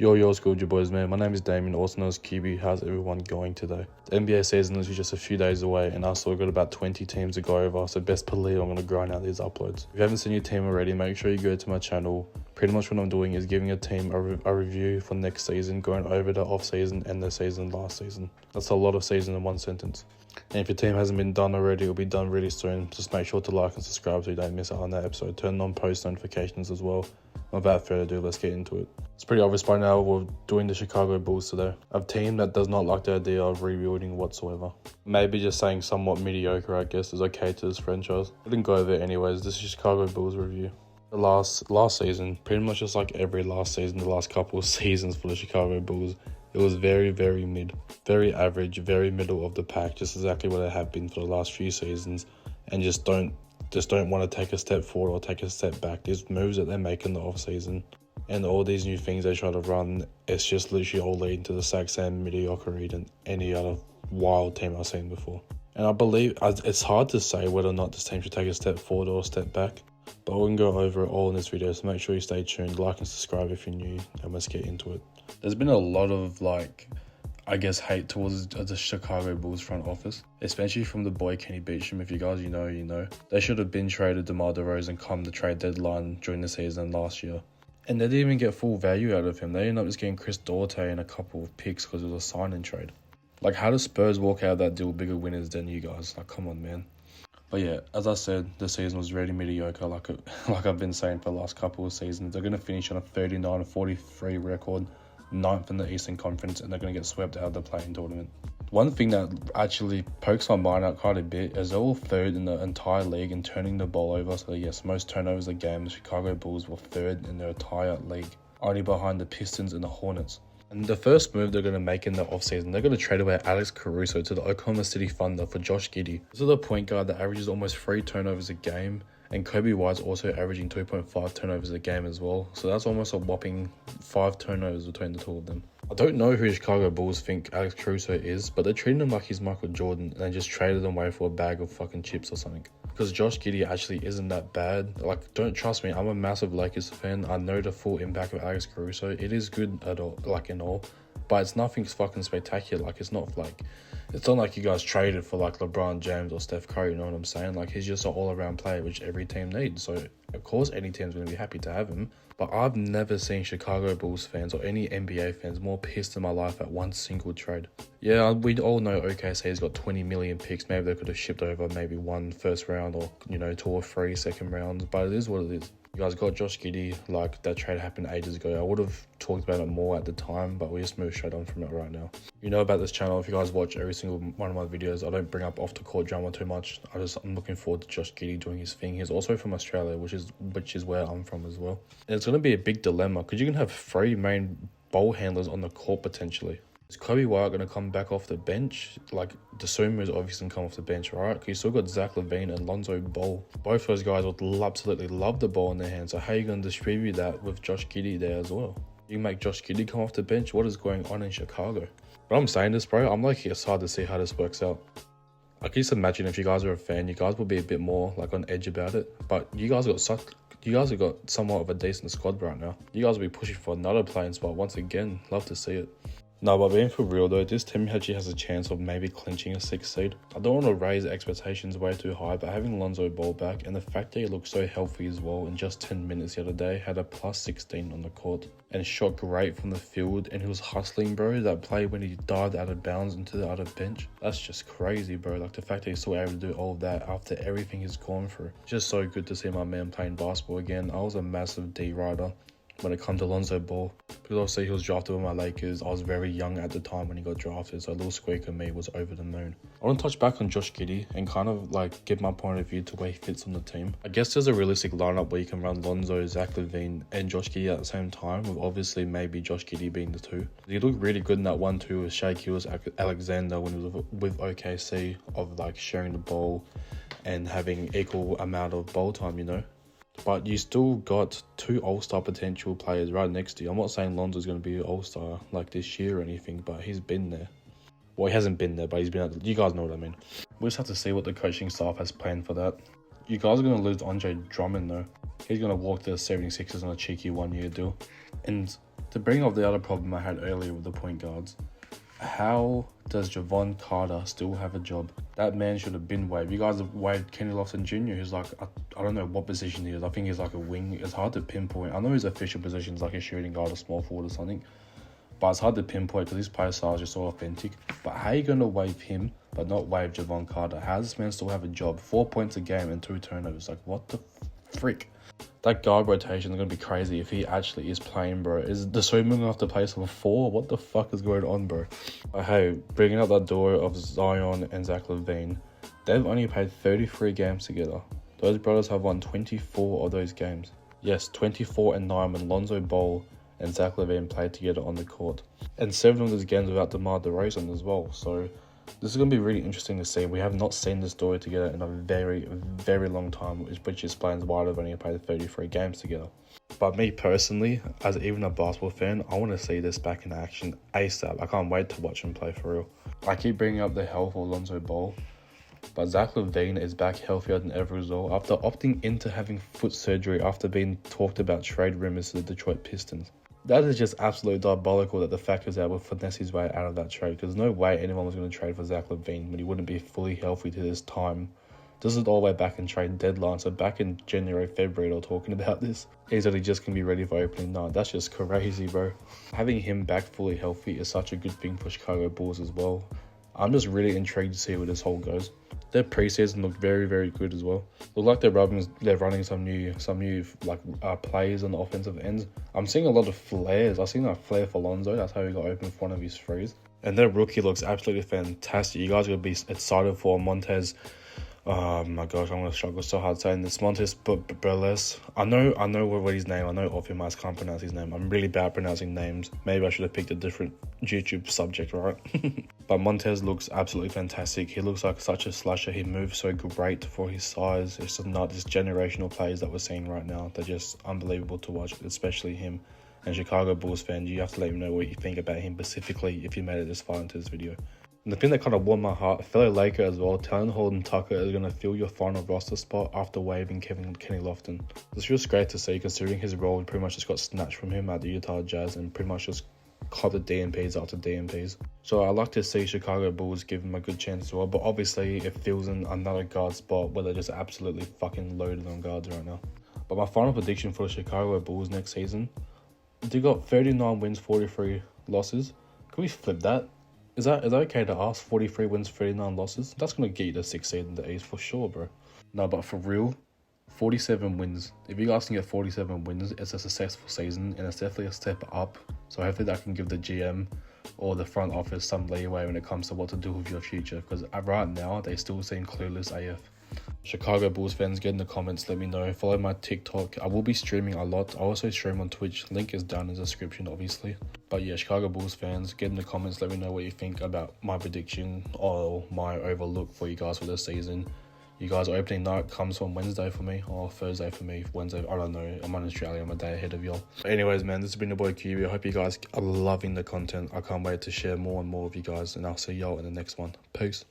Yo, school, your boys, man. My name is Damien, also known as Qybii. How's everyone going today? The NBA season is just a few days away, and I still got about 20 teams to go over, so best believe I'm going to grind out these uploads. If you haven't seen your team already, make sure you go to my channel. Pretty much what I'm doing is giving a team a review for next season, going over the off season and the season last season. That's a lot of season in one sentence. And if your team hasn't been done already, it'll be done really soon. Just make sure to like and subscribe so you don't miss out on that episode. Turn on post notifications as well. Without further ado, let's get into it. It's pretty obvious by now we're doing the Chicago Bulls today. A team that does not like the idea of rebuilding whatsoever. Maybe just saying somewhat mediocre, I guess, is okay to this franchise. I didn't go over it anyways. This is Chicago Bulls review. The last season, pretty much just like every last season, the last couple of seasons for the Chicago Bulls, it was very, very mid. Very average, very middle of the pack, just exactly what it have been for the last few seasons, and just don't want to take a step forward or take a step back. These moves that they make in the off season and all these new things they try to run, it's just literally all leading to the exact same mediocrity than any other wild team I've seen before. And I believe it's hard to say whether or not this team should take a step forward or a step back, but we can go over it all in this video, so make sure you stay tuned, like and subscribe if you're new, and let's get into it. There's been a lot of hate towards the Chicago Bulls front office, especially from the boy Kenny Beachum. If you guys you know. They should have been traded DeMar DeRozan come the trade deadline during the season last year. And they didn't even get full value out of him. They ended up just getting Chris Duarte and a couple of picks because it was a sign-in trade. Like, how do Spurs walk out of that deal bigger winners than you guys? Like, come on, man. But yeah, as I said, the season was really mediocre, like I've been saying for the last couple of seasons. They're going to finish on a 39-43 record, 9th in the Eastern Conference, and they're going to get swept out of the play-in tournament. One thing that actually pokes my mind out quite a bit is they're all third in the entire league in turning the ball over. So yes, most turnovers a game. The Chicago Bulls were third in their entire league, only behind the Pistons and the Hornets. And the first move they're going to make in the offseason, they're going to trade away Alex Caruso to the Oklahoma City Thunder for Josh Giddey. This is a point guard that averages almost 3 turnovers a game, and qybii is also averaging 2.5 turnovers a game as well. So that's almost a whopping 5 turnovers between the two of them. I don't know who Chicago Bulls think Alex Caruso is, but they're treating him like he's Michael Jordan, and they just traded him away for a bag of fucking chips or something. Because Josh Giddey actually isn't that bad. Like, don't trust me, I'm a massive Lakers fan. I know the full impact of Alex Caruso. It is good at all, but it's nothing fucking spectacular. Like, it's not like you guys traded for like LeBron James or Steph Curry, you know what I'm saying? Like, he's just an all-around player, which every team needs. So, of course, any team's going to be happy to have him. But I've never seen Chicago Bulls fans or any NBA fans more pissed in my life at one single trade. Yeah, we all know OKC's got 20 million picks. Maybe they could have shipped over maybe 1 first round or, 2 or 3 second rounds. But it is what it is. You guys got Josh Giddey, like that trade happened ages ago. I would have talked about it more at the time, but we just move straight on from it right now. You know about this channel, if you guys watch every single one of my videos, I don't bring up off the court drama too much. I'm looking forward to Josh Giddey doing his thing. He's also from Australia, which is where I'm from as well. And it's going to be a big dilemma because you can have 3 main ball handlers on the court potentially. Is qybii going to come back off the bench? Like, Dosunmu is obviously going to come off the bench, right? Because you still got Zach LaVine and Lonzo Ball. Both those guys would absolutely love the ball in their hands. So how are you going to distribute that with Josh Giddey there as well? You can make Josh Giddey come off the bench? What is going on in Chicago? But I'm saying this, bro, I'm like excited to see how this works out. I can just imagine if you guys are a fan, you guys will be a bit more like on edge about it. But you guys have got somewhat of a decent squad right now. You guys will be pushing for another playing spot once again. Love to see it. No, but being for real though, this team actually has a chance of maybe clinching a 6th seed. I don't want to raise expectations way too high, but having Lonzo Ball back and the fact that he looked so healthy as well in just 10 minutes the other day, had a plus 16 on the court and shot great from the field, and he was hustling, bro. That play when he dived out of bounds into the other bench, that's just crazy, bro. Like, the fact that he's still able to do all of that after everything he's gone through. Just so good to see my man playing basketball again. I was a massive D rider when it comes to Lonzo Ball, because obviously he was drafted by my Lakers. I was very young at the time when he got drafted, so a little squeak of me was over the moon. I want to touch back on Josh Giddey and kind of like give my point of view to where he fits on the team. I guess there's a realistic lineup where you can run Lonzo, Zach LaVine, and Josh Giddey at the same time, with obviously maybe Josh Giddey being the 2. He looked really good in that 1-2 with Shai Gilgeous-Alexander when he was with OKC, of like sharing the ball and having equal amount of ball time, But you still got 2 all-star potential players right next to you. I'm not saying Lonzo's going to be an all-star like this year or anything, but he's been there. Well, he hasn't been there, but he's been you guys know what I mean. We just have to see what the coaching staff has planned for that. You guys are going to lose Andre Drummond though. He's going to walk to the 76ers on a cheeky 1-year deal. And To bring up the other problem I had earlier with the point guards, how does Javon Carter still have a job? That man should have been waived. You guys have waived Kenny Lofton Jr., who's like, I don't know what position he is. I think he's like a wing. It's hard to pinpoint. I know his official position is like a shooting guard or small forward or something, but it's hard to pinpoint because his play style is just so authentic. But how are you going to waive him but not waive Javon Carter? How does this man still have a job? 4 points a game and 2 turnovers. Like, what the frick? That guard rotation is going to be crazy if he actually is playing, bro. Is the Swimmer going to have to play some 4? What the fuck is going on, bro? But hey, bringing up that door of Zion and Zach LaVine, they've only played 33 games together. Those brothers have won 24 of those games. Yes, 24-9 when Lonzo Ball and Zach LaVine played together on the court. And 7 of those games without DeMar DeRozan as well. So this is going to be really interesting to see. We have not seen this story together in a very, very long time, which explains why they've only played 33 games together. But me personally, as even a basketball fan, I want to see this back in action ASAP. I can't wait to watch him play for real. I keep bringing up the health of Lonzo Ball, but Zach LaVine is back healthier than ever as well after opting into having foot surgery after being talked about trade rumors to the Detroit Pistons. That is just absolutely diabolical that the fact is able to finesse his way out of that trade, because there's no way anyone was going to trade for Zach LaVine when he wouldn't be fully healthy to this time. This is all the way back in trade deadline, so back in January, February, they're talking about this. He's only just going to be ready for opening night. That's just crazy, bro. Having him back fully healthy is such a good thing for Chicago Bulls as well. I'm just really intrigued to see where this whole goes. Their preseason looked very, very good as well. Look like they're running some new plays on the offensive ends. I'm seeing a lot of flares. I've seen a flare for Lonzo. That's how he got open for one of his threes. And their rookie looks absolutely fantastic. You guys are going to be excited for Montez. Oh my gosh, I'm going to struggle so hard saying this. Montez Burles. I know what his name. I know of him. I just can't pronounce his name. I'm really bad at pronouncing names. Maybe I should have picked a different YouTube subject, right? But Montez looks absolutely fantastic. He looks like such a slasher. He moves so great for his size. It's just not this generational plays that we're seeing right now. They're just unbelievable to watch, especially him. And Chicago Bulls fans, you have to let me know what you think about him specifically if you made it this far into this video. And the thing that kind of warmed my heart, fellow Laker as well, Talon Horton-Tucker is going to fill your final roster spot after waiving Kenny Lofton. It's just great to see, considering his role pretty much just got snatched from him at the Utah Jazz and pretty much just caught the DNPs after DNPs. So I like to see Chicago Bulls give him a good chance as well, but obviously it fills in another guard spot where they're just absolutely fucking loaded on guards right now. But my final prediction for the Chicago Bulls next season, they got 39 wins, 43 losses. Can we flip that? Is that okay to ask? 43 wins, 39 losses? That's going to get you the 6th seed in the East for sure, bro. No, but for real, 47 wins. If you guys can get 47 wins, it's a successful season, and it's definitely a step up. So hopefully that can give the GM or the front office some leeway when it comes to what to do with your future, because right now, they still seem clueless AF. Chicago Bulls fans, get in the comments, let me know. Follow my TikTok. I will be streaming a lot. I also stream on Twitch. Link is down in the description, obviously. But yeah, Chicago Bulls fans, get in the comments, let me know what you think about my prediction or my overlook for you guys for this season. You guys, opening night comes on Wednesday for me, or Thursday for me. Wednesday, I don't know. I'm in Australia. I'm a day ahead of y'all. Anyways, man, this has been your boy qybii. I hope you guys are loving the content. I can't wait to share more and more with you guys, and I'll see y'all in the next one. Peace.